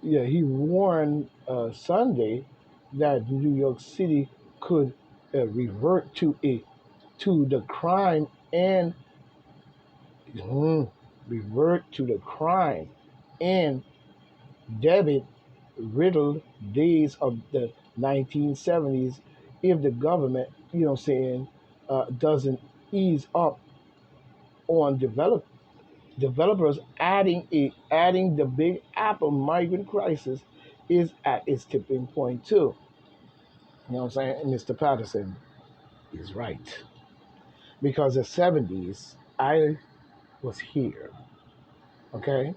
yeah, he warned Sunday that New York City could revert to the crime and mm, revert to the crime and debit riddled days of the 1970s if the government, saying, doesn't ease up on developers adding the Big Apple migrant crisis is at its tipping point too. You know what I'm saying? And Mr. Patterson is right because the 70s, I was here, okay,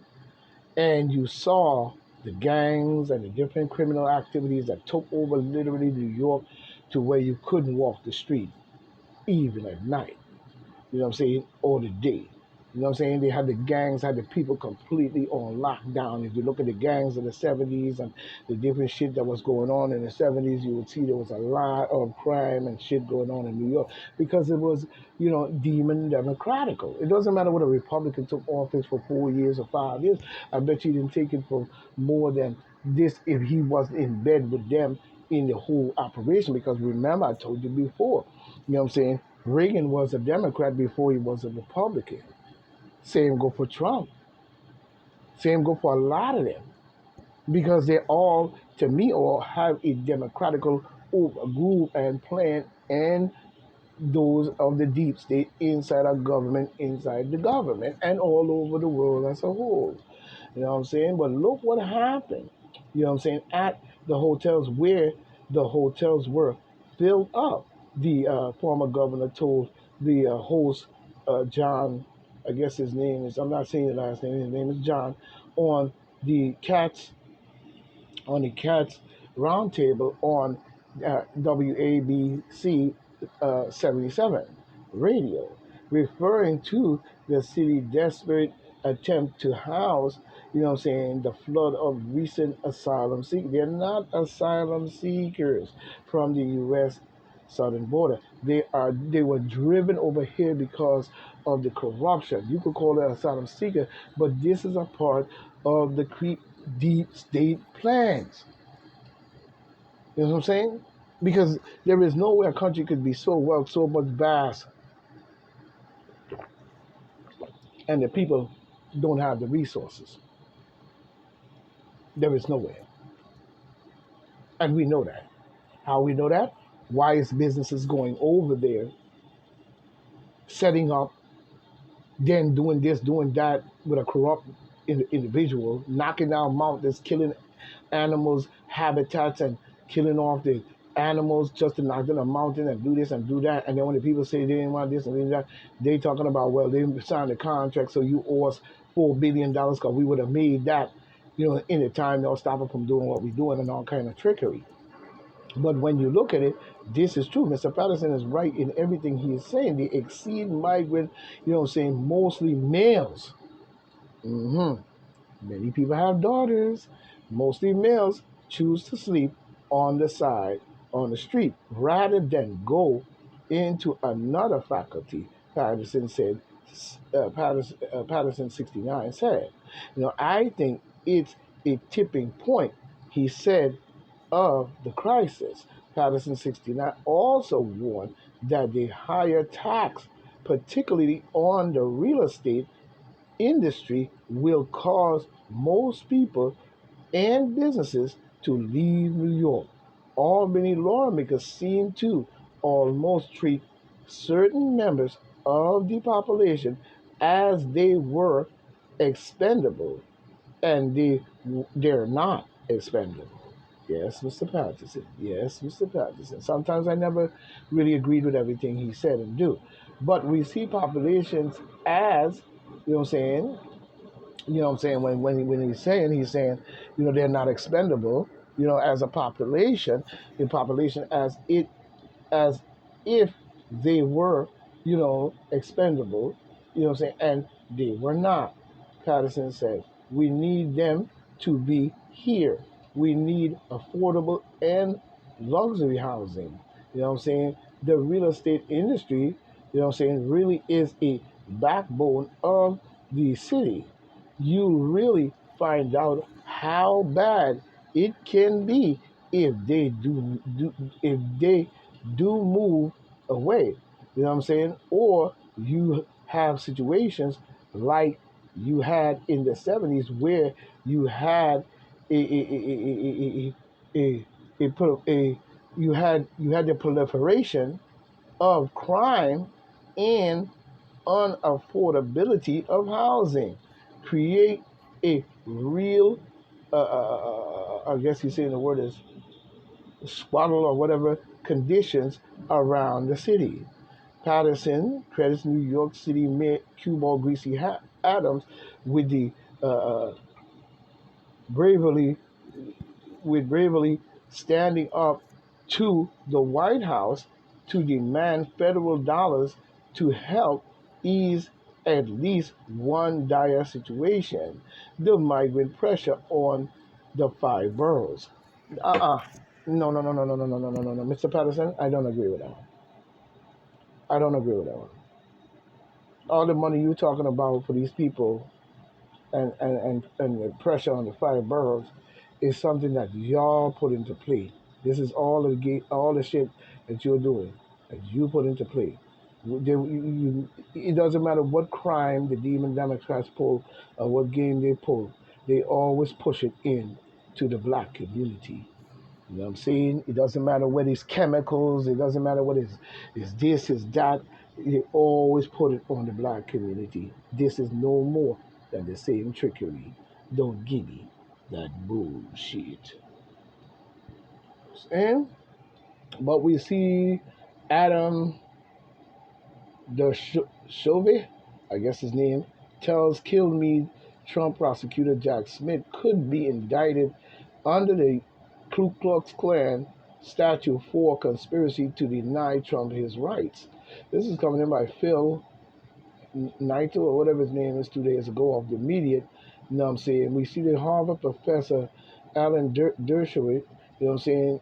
and you saw the gangs and the different criminal activities that took over literally New York to where you couldn't walk the street even at night. You know what I'm saying? Or the day. You know what I'm saying? They had the gangs, had the people completely on lockdown. If you look at the gangs of the 70s and the different shit that was going on in the 70s, you would see there was a lot of crime and shit going on in New York because it was, demon democratical. It doesn't matter whether a Republican took office for 4 years or 5 years. I bet you didn't take it for more than this if he was in bed with them in the whole operation. Because remember, I told you before, you know what I'm saying? Reagan was a Democrat before he was a Republican. Same go for Trump. Same go for a lot of them. Because they all, to me, all have a democratical group and plan and those of the deep state inside our government, inside the government, and all over the world as a whole. You know what I'm saying? But look what happened. You know what I'm saying? At the hotels where the hotels were filled up. The former governor told the host, John, I guess his name is, I'm not saying the last name, his name is John, on the Cats, on the Cats Roundtable on WABC 77 radio, referring to the city desperate attempt to house, the flood of recent asylum seekers. They're not asylum seekers from the U.S. southern border. They were driven over here because of the corruption. You could call it asylum seeker, but this is a part of the deep state plans. You know what I'm saying? Because there is no way a country could be so well, so much vast, and the people don't have the resources. There is no way. And we know that. How we know that? Why is businesses going over there, setting up, then doing this, doing that with a corrupt individual, knocking down mountains, killing animals, habitats, and killing off the animals just to knock down a mountain and do this and do that. And then when the people say they didn't want this and that, they talking about, well, they signed a contract, so you owe us $4 billion because we would have made that, in the time they'll stop us from doing what we're doing and all kind of trickery. But when you look at it, this is true. Mr. Patterson is right in everything he is saying. The exceed migrant, mostly males. hmm Many people have daughters. Mostly males choose to sleep on the side, on the street, rather than go into another faculty, Patterson said, Patterson 69 said. I think it's a tipping point, he said, of the crisis. Patterson 69 also warned that the higher tax, particularly on the real estate industry, will cause most people and businesses to leave New York. Albany lawmakers seem to almost treat certain members of the population as they were expendable, and they're not expendable. Yes, Mr. Patterson. Yes, Mr. Patterson. Sometimes I never really agreed with everything he said and do. But we see populations as, you know what I'm saying, when he's saying, they're not expendable, as a population, the population as if they were, expendable, and they were not. Patterson said, we need them to be here. We need affordable and luxury housing. The real estate industry, really is a backbone of the city. You really find out how bad it can be if they do move away. You know what I'm saying? Or you have situations like you had in the 70s where you had a, a, a you had the proliferation of crime and unaffordability of housing. Create a real, I guess he's saying the word is squaddle or whatever conditions around the city. Patterson credits New York City Mayor Cue Ball Greasy Adams with the uh, bravely bravely standing up to the White House to demand federal dollars to help ease at least one dire situation, the migrant pressure on the five boroughs. Uh-uh. No, no, no, no, no, no, no, no, no, no, no. Mr. Patterson, I don't agree with that one. I don't agree with that one. All the money you're talking about for these people and the pressure on the five boroughs is something that y'all put into play. This is all the shit that you're doing that you put into play. It doesn't matter what crime the Demon Democrats pull or what game they pull, they always push it in to the black community. You know what I'm saying? It doesn't matter what it's chemicals, it doesn't matter what is this, is that. They always put it on the black community. This is no more than the same trickery. Don't give me that bullshit. And but we see Adam Chauvet, I guess his name, tells Kilmeade Trump prosecutor Jack Smith could be indicted under the Ku Klux Klan statute for conspiracy to deny Trump his rights. This is coming in by Phil Naito or whatever his name is 2 days ago of the Immediate. You know what I'm saying? We see the Harvard professor Alan Dershowitz, you know what I'm saying,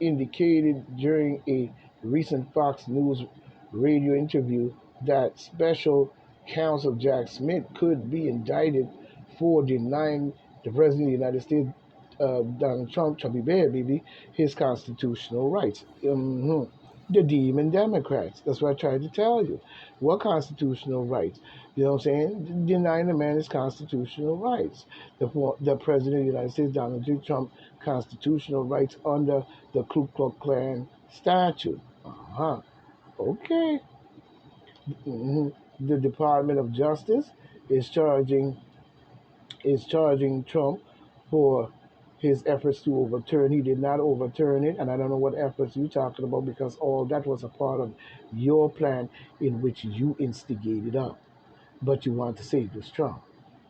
indicated during a recent Fox News radio interview that special counsel Jack Smith could be indicted for denying the President of the United States, Donald Trump, Trumpy Bear, baby, his constitutional rights. The demon Democrats. That's what I tried to tell you. What constitutional rights? You know what I'm saying? Denying the man his constitutional rights. The President of the United States, Donald J. Trump, constitutional rights under the Ku Klux Klan statute. Uh-huh. Okay. The Department of Justice is charging Trump for his efforts to overturn. He did not overturn it, and I don't know what efforts you're talking about because all that was a part of your plan in which you instigated up. But you want to say it was Trump.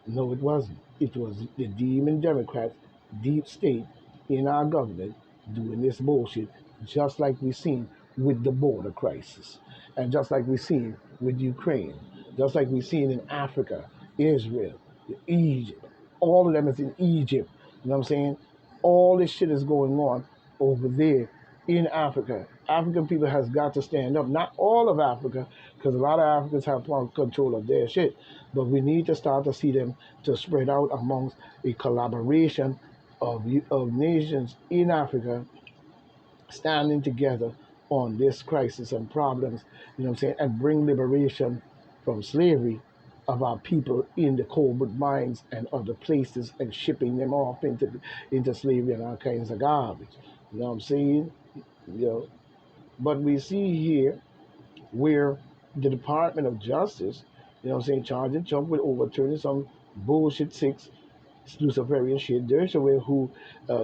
No, it wasn't. It was the demon Democrats, deep state in our government doing this bullshit, just like we've seen with the border crisis, and just like we've seen with Ukraine, just like we've seen in Africa, Israel, Egypt. All of them is in Egypt. You know what I'm saying? All this shit is going on over there in Africa. African people has got to stand up. Not all of Africa, because a lot of Africans have control of their shit. But we need to start to see them to spread out amongst a collaboration of nations in Africa standing together on this crisis and problems, you know what I'm saying, and bring liberation from slavery of our people in the cobalt mines and other places and shipping them off into slavery and all kinds of garbage. You know what I'm saying? You know, but we see here where the Department of Justice, you know what I'm saying, charging Trump with overturning some bullshit six Luciferian shit. There's a way who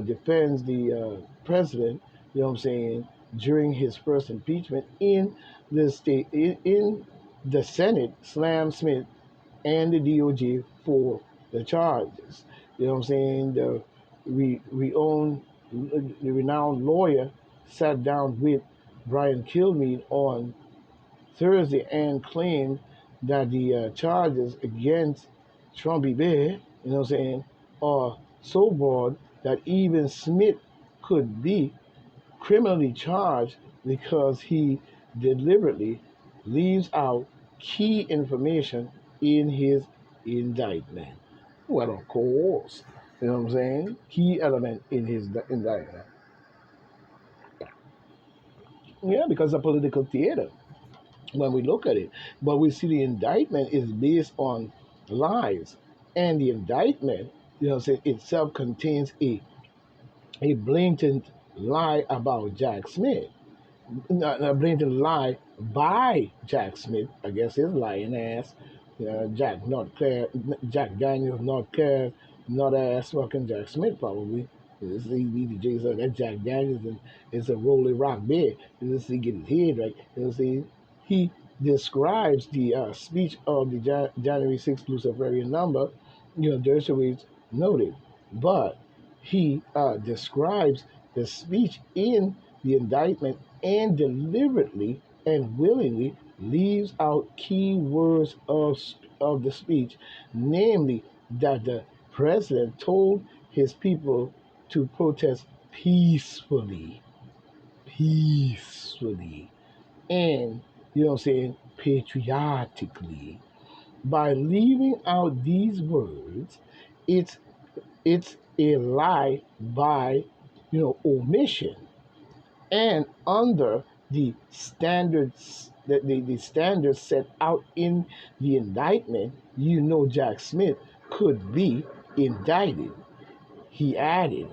defends the president, you know what I'm saying, during his first impeachment in the state, in the Senate, slam Smith and the DOJ for the charges. You know what I'm saying? The renowned lawyer sat down with Brian Kilmeade on Thursday and claimed that the charges against Trumpy Bear, you know what I'm saying, are so broad that even Smith could be criminally charged because he deliberately leaves out key information in his indictment. Well, of course. You know what I'm saying? Key element in his indictment. Yeah, because of political theater when we look at it. But we see the indictment is based on lies. And the indictment, itself contains a blatant lie about Jack Smith. A blatant lie by Jack Smith, I guess his lying ass. Jack Daniels not care, not ass fucking Jack Smith probably. This DJ said that Jack Daniels is a Rolling Rock bear. This he get his head right. See, he describes the speech of the January 6th Luciferian number, Dershowitz noted, but he describes the speech in the indictment and deliberately and willingly leaves out key words of the speech, namely that the president told his people to protest peacefully, peacefully, and, patriotically. By leaving out these words, it's it's a lie by, omission. And under the standards the standards set out in the indictment, Jack Smith could be indicted. He added,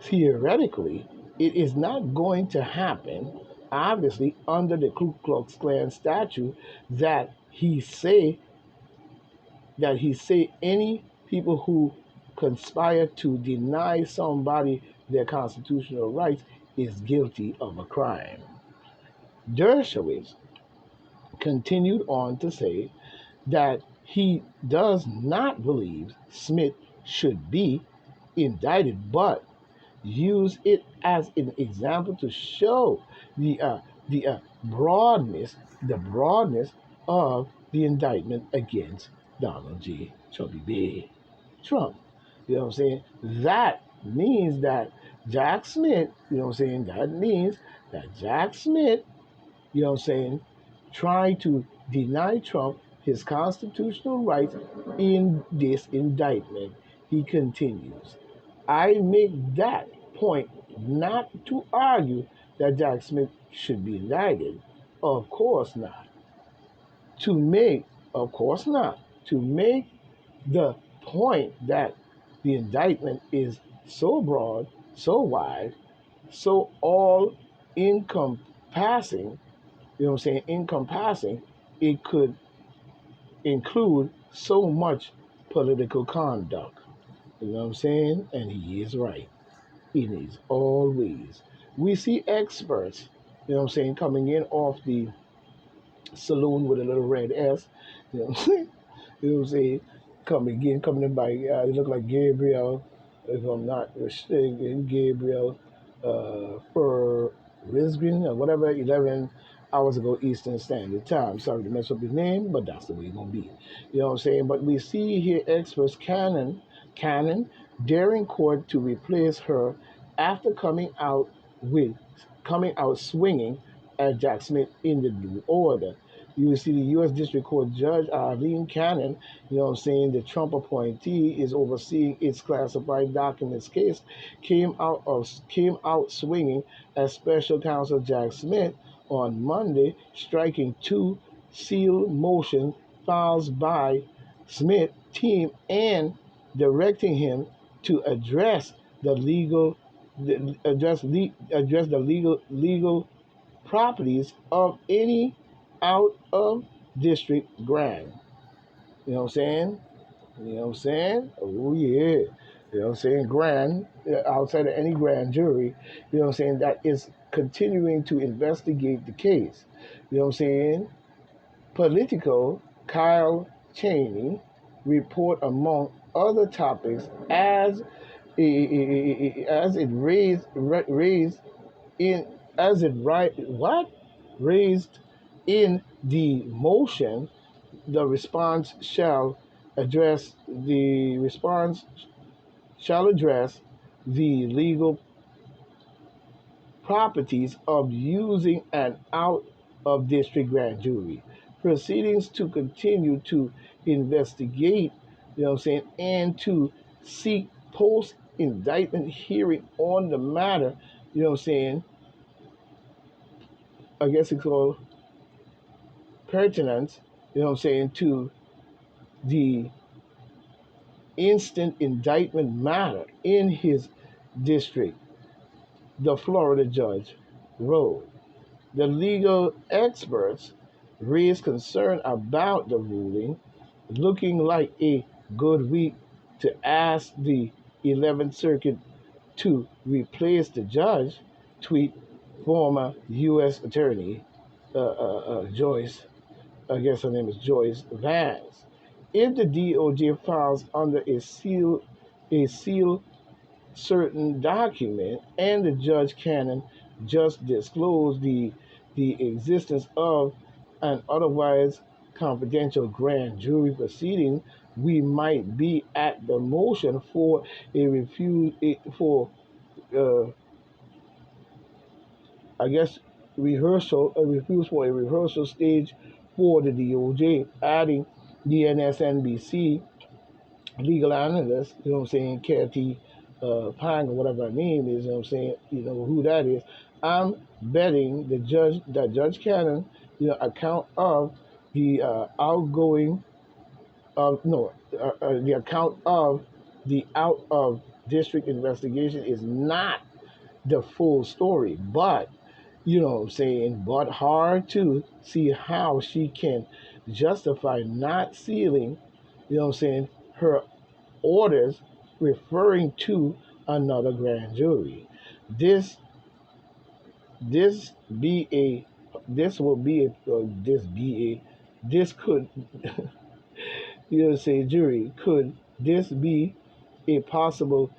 theoretically, it is not going to happen, obviously, under the Ku Klux Klan statute that he say any people who conspire to deny somebody their constitutional rights is guilty of a crime. Dershowitz continued on to say that he does not believe Smith should be indicted, but use it as an example to show the broadness of the indictment against Donald J. Trumpy B. Trump. You know what I'm saying? That means that Jack Smith, that means that Jack Smith, trying to deny Trump his constitutional rights in this indictment. He continues, I make that point not to argue that Jack Smith should be indicted. Of course not. Of course not. To make the point that the indictment is so broad, so wide, so all encompassing, encompassing, it could include so much political conduct. You know what I'm saying? And he is right. In his always. We see experts, coming in off the saloon with a little red S. You know what I'm saying? You know what I'm saying? Coming in by, they look like Gabriel, if I'm not mistaken, Gabriel for Risgrin or whatever, 11 hours ago Eastern Standard Time. Sorry to mess up his name, but that's the way it's going to be. You know what I'm saying? But we see here experts Cannon daring court to replace her after coming out swinging at Jack Smith in the order. You see the U.S. District Court Judge Arlene Cannon, the Trump appointee is overseeing its classified documents case, came out swinging at Special Counsel Jack Smith on Monday, striking two sealed motion files by Smith team and directing him to address the legal properties of any out of district grant. You know what I'm saying? You know what I'm saying? Oh yeah. You know what I'm saying? Grand, outside of any grand jury, you know what I'm saying, that is continuing to investigate the case. You know what I'm saying? Political Kyle Cheney report among other topics as it raised in the motion. The response shall address the legal properties of using an out of district grand jury. Proceedings to continue to investigate, and to seek post-indictment hearing on the matter, you know what I'm saying, I guess it's called pertinence, you know what I'm saying, to the instant indictment matter in his district, the Florida judge ruled. The legal experts raised concern about the ruling, looking like a good week to ask the 11th Circuit to replace the judge, tweet former U.S. Attorney Joyce, I guess her name is Joyce Vance. If the DOJ files under a seal certain document, and the judge can just disclose the existence of an otherwise confidential grand jury proceeding, we might be at the motion for a uh, I guess a refuse for a rehearsal stage for the DOJ, adding the MSNBC legal analyst, you know what I'm saying, Kathy Pang or whatever her name is, you know what I'm saying, you know who that is. I'm betting that Judge Cannon, account of the outgoing of no, the account of the out of district investigation is not the full story, but you know what I'm saying, but hard to see how she can justify not sealing, you know what I'm saying, her orders referring to another grand jury. This this be a this will be a this be a this could you know say jury could this be a possible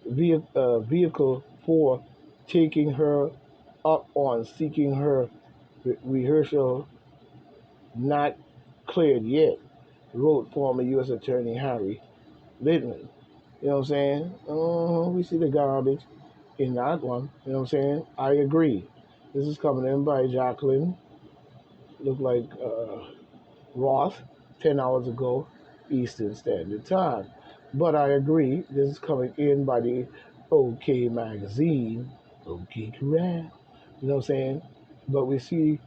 vehicle for taking her up on seeking her rehearsal not cleared yet, wrote former U.S. Attorney Harry Littman. You know what I'm saying? We see the garbage in that one. You know what I'm saying? I agree. This is coming in by Jacqueline. Look like Roth, 10 hours ago, Eastern Standard Time. But I agree. This is coming in by the OK Magazine. OK Correct. You know what I'm saying? But we see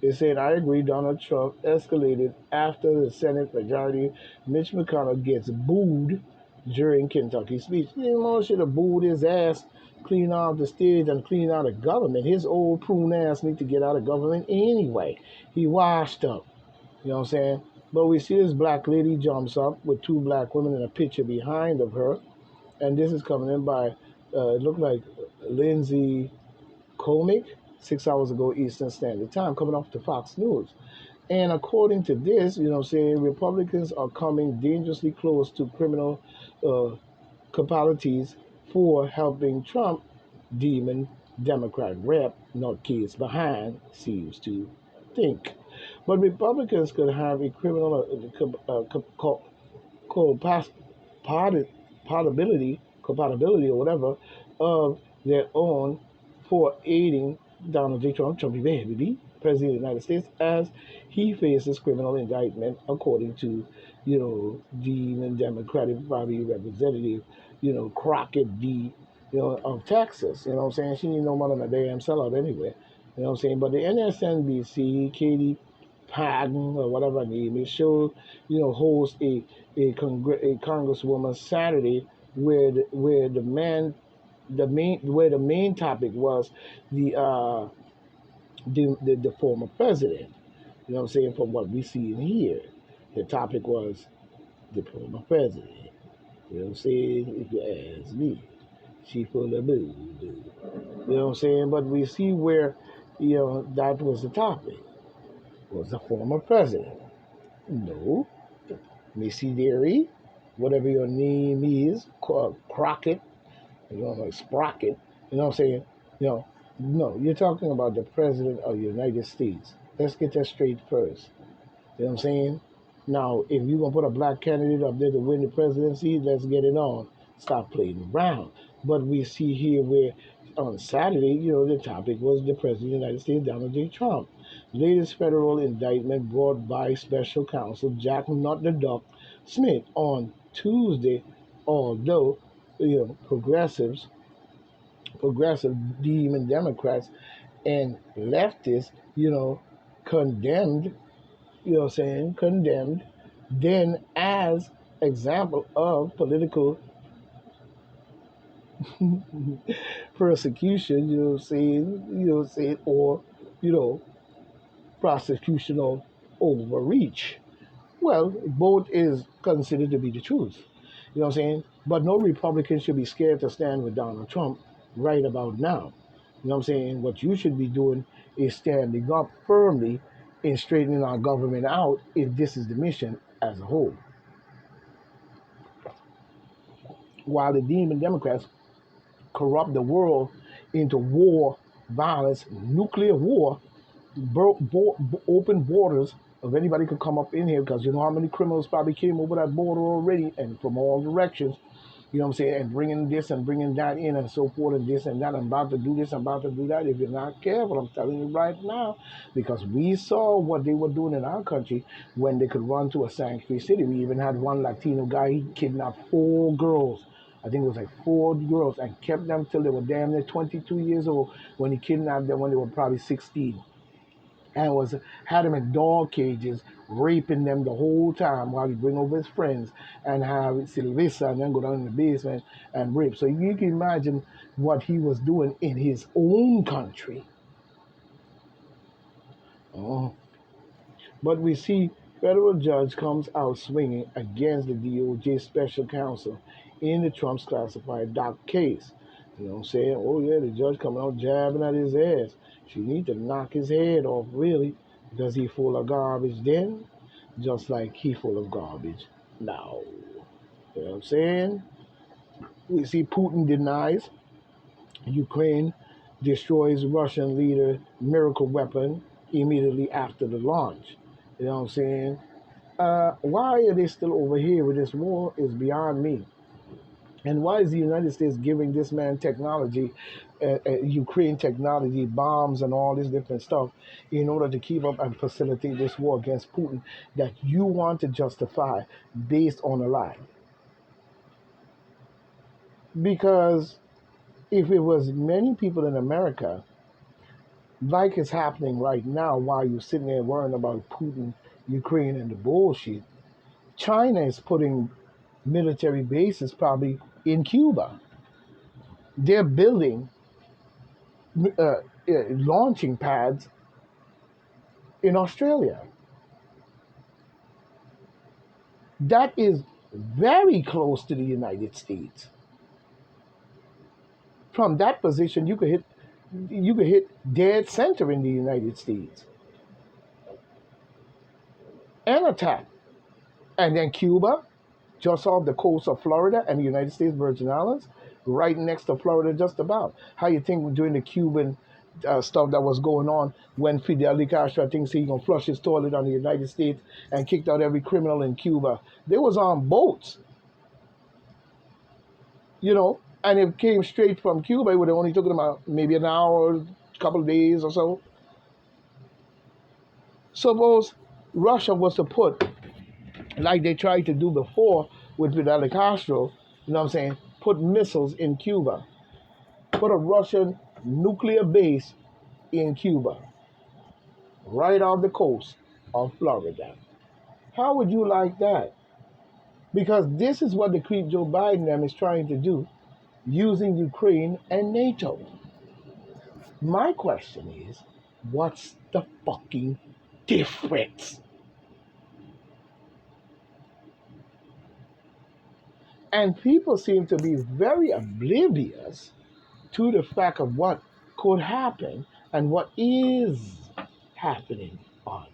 it said, I agree, Donald Trump escalated after the Senate majority. Mitch McConnell gets booed during Kentucky speech. You should have booed his ass, clean out the stage and clean out of government. His old prune ass need to get out of government anyway. He washed up. You know what I'm saying? But we see this black lady jumps up with two black women in a picture behind of her. And this is coming in by, it looked like Lindsay Komick, 6 hours ago Eastern Standard Time, coming off the Fox News. And according to this, you know, saying Republicans are coming dangerously close to criminal culpabilities for helping Trump, demon Democrat rep, not kids behind, seems to think. But Republicans could have a criminal compatibility or whatever of their own for aiding Donald J. Trump, baby, President of the United States, as he faces criminal indictment, according to, the Democratic Party representative, Crockett D., of Texas. You know what I'm saying? She ain't no more than a damn sellout anyway. You know what I'm saying? But the MSNBC, Katie Patton, or whatever her name is, showed, hosts a congresswoman Saturday where the main topic was the former president. You know what I'm saying? From what we see in here, the topic was the former president. You know what I'm saying? If you ask me, she full of boo boo. You know what I'm saying? But we see where, that was the topic. Was the former president? No, Missy Derry, whatever your name is, Crockett, like Sprocket. You know what I'm saying? You know, no, you're talking about the President of the United States. Let's get that straight first. You know what I'm saying? Now, if you're going to put a black candidate up there to win the presidency, let's get it on. Stop playing around. But we see here where on Saturday, the topic was the President of the United States, Donald J. Trump. Latest federal indictment brought by special counsel Jack Not the Duck Smith on Tuesday, although progressives, progressive demon Democrats, and leftists, condemned, condemned, then as example of political persecution, or, you know, prosecutional overreach. Well, both is considered to be the truth. You know what I'm saying? But no Republican should be scared to stand with Donald Trump right about now. You know what I'm saying? What you should be doing is standing up firmly in straightening our government out if this is the mission as a whole. While the demon Democrats corrupt the world into war, violence, nuclear war, open borders of anybody could come up in here, because you know how many criminals probably came over that border already and from all directions, you know what I'm saying, and bringing this and bringing that in and so forth and this and that. I'm about to do this, I'm about to do that. If you're not careful, I'm telling you right now, because we saw what they were doing in our country when they could run to a sanctuary city. We even had one Latino guy, he kidnapped 4 girls. I think it was like 4 girls, and kept them till they were damn near 22 years old when he kidnapped them when they were probably 16. And had them in dog cages, raping them the whole time while he bring over his friends and have Silvissa and then go down in the basement and rape. So you can imagine what he was doing in his own country. Oh. But we see federal judge comes out swinging against the DOJ special counsel in the Trump's classified doc case. You know what I'm saying? Oh yeah, the judge coming out jabbing at his ass. She need to knock his head off, really, because he full of garbage then, just like he full of garbage now. You know what I'm saying? We see Putin denies Ukraine destroys Russian leader miracle weapon immediately after the launch. You know what I'm saying? Why are they still over here with this war is beyond me. And why is the United States giving this man technology, Ukraine technology, bombs and all this different stuff in order to keep up and facilitate this war against Putin that you want to justify based on a lie? Because if it was many people in America, like it's happening right now while you're sitting there worrying about Putin, Ukraine, and the bullshit, China is putting military bases probably in Cuba. They're building launching pads in Australia. That is very close to the United States. From that position, you could hit dead center in the United States and attack. And then Cuba, just off the coast of Florida and the United States Virgin Islands, right next to Florida, just about. How you think during the Cuban stuff that was going on when Fidel Castro thinks he's going to flush his toilet on the United States and kicked out every criminal in Cuba? They was on boats, and it came straight from Cuba. It would have only taken them maybe an hour, a couple of days or so. Suppose Russia was to put, like they tried to do before with Fidel Castro, put missiles in Cuba, put a Russian nuclear base in Cuba, right off the coast of Florida. How would you like that? Because this is what the creep Joe Biden is trying to do, using Ukraine and NATO. My question is, what's the fucking difference? And people seem to be very oblivious to the fact of what could happen and what is happening on